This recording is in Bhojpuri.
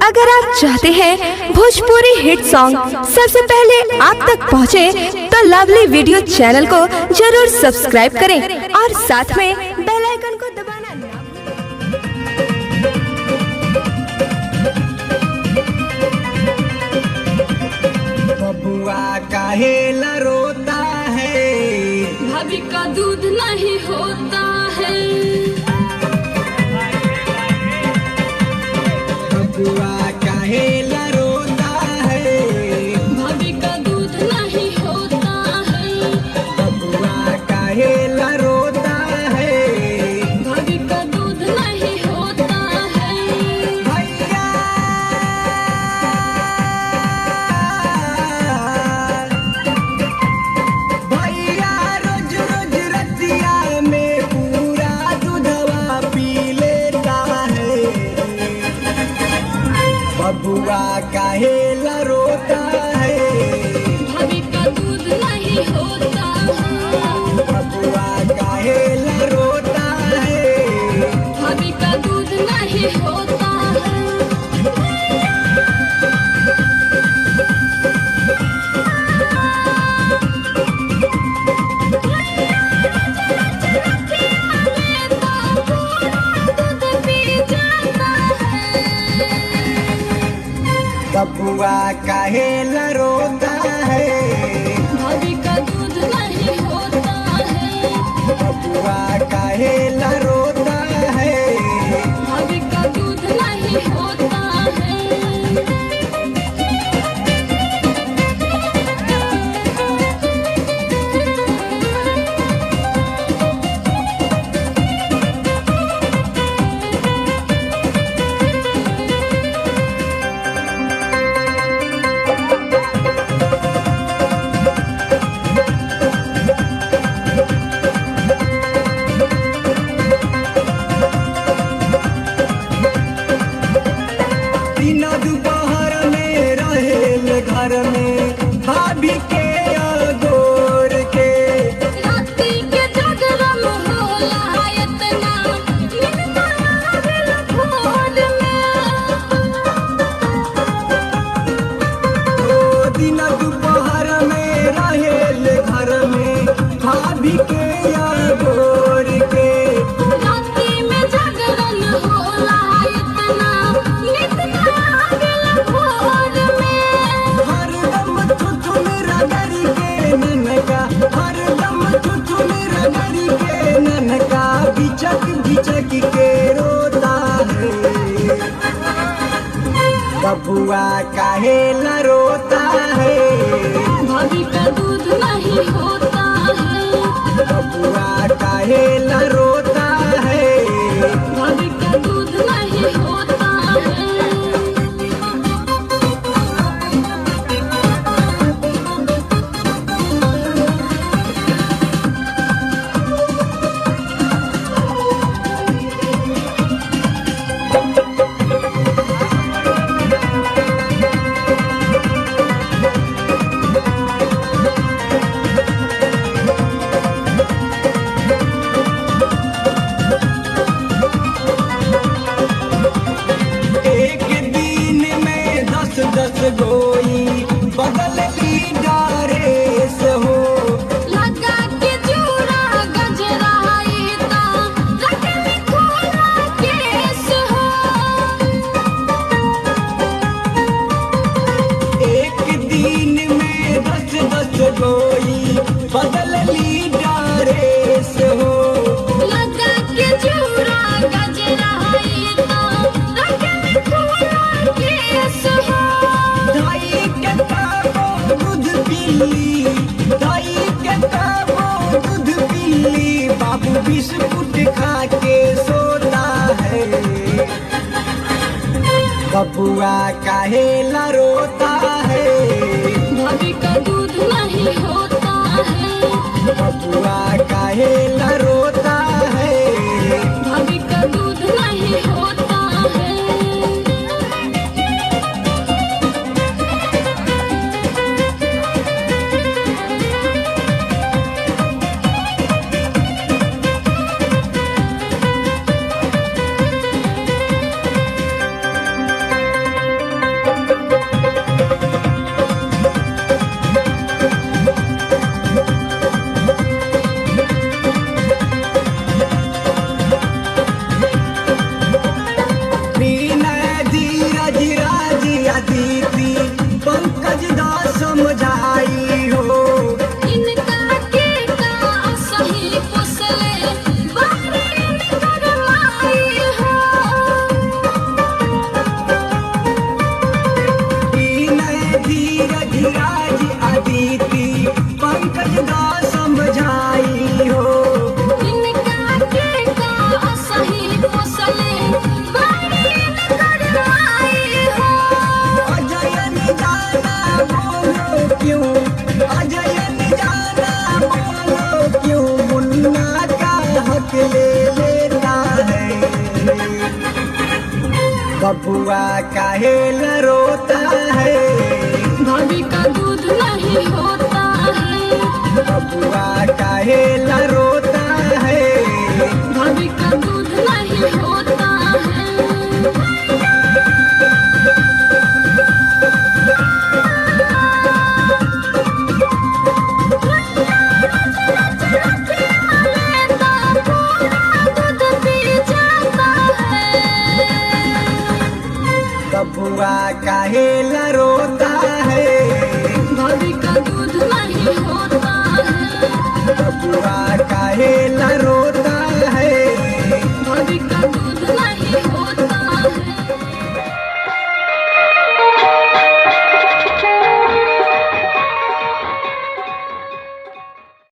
अगर आप चाहते हैं भोजपुरी हिट सॉन्ग सबसे पहले आप तक पहुंचे, तो लवली वीडियो चैनल को जरूर सब्सक्राइब करें और साथ में बेल आइकन को दबाना ना भूलें। बबुआ काहे ला रोता है, भाभी का दूध नहीं होता है। बबुआ काहे ला रोता है, भाभी का दूध नहीं होता है। बबुआ काहे ला रोता है, भाभी का दूध नहीं होता है। भैया भैया रोज रोज रतिया में पूरा दूधवा पी लेता है। बबुआ काहे ला रोता है, भाभी का दूध नहीं होता है। बबुआ काहे ला रोता है, भाभी का दूध नहीं होता है। बबुआ काहे ला रोता है, भाभी का दूध नहीं होता है। बबुआ काहे ला रोता है, भाभी का दूध नहीं होता है। दिन दोपहर में रहेल घर में भाभी के अगोर के। राती के जागरण होला इतना मिलता आवेला भोर में। ओ दिन दोपहर में रहेल घर में भाभी के अगोर के। राती में जागरण होला इतना मिलता आवेला भोर में। हरदम थुथुन रगड़ी के ननका, हरदम थुथुन रगड़ी के ननका बिचक बिचक के रोता है। बबुआ काहे ला रोता है, भाभी का दूध नहीं होता है। बबुआ काहे ला रोता है, भाभी का दूध नहीं होता है। एक दिन में 10-10 गोई बदल ली ड्रेस हो। लगा के चूड़ा गजरा इता रखनी खोला केस हो। एक दिन में 10-10 गोई बदल ली ड्रेस हो। लगा के चूड़ा गजरा इता रखनी खोला केस हो। दाई के काबो दूध पीली, दाई के काबो दूध पीली, बाबू बिस्कुट खा के सोता है। बबुआ काहे ला रोता है, भाभी का दूध नहीं होता है। बबुआ काहे ला रोता है, भाभी का दूध नहीं होता है। पंकज दा समझाई हो। इनका के का सही पोसले बारी करवाई हो। विनय धीरज राज अदिति पंकज दा समझाई हो। इनका के का सही पोसले बारी करवाई हो। अजय न जाना बोलो क्यों, अजय न जाना बोलो क्यों, मुन्ना का हक ले लेता है। बबुआ काहे न रोता है, भाभी का दूध नहीं होता है। बबुआ काहे न रोता है। भाभी का दूध नहीं होता है। बबुआ काहे न रो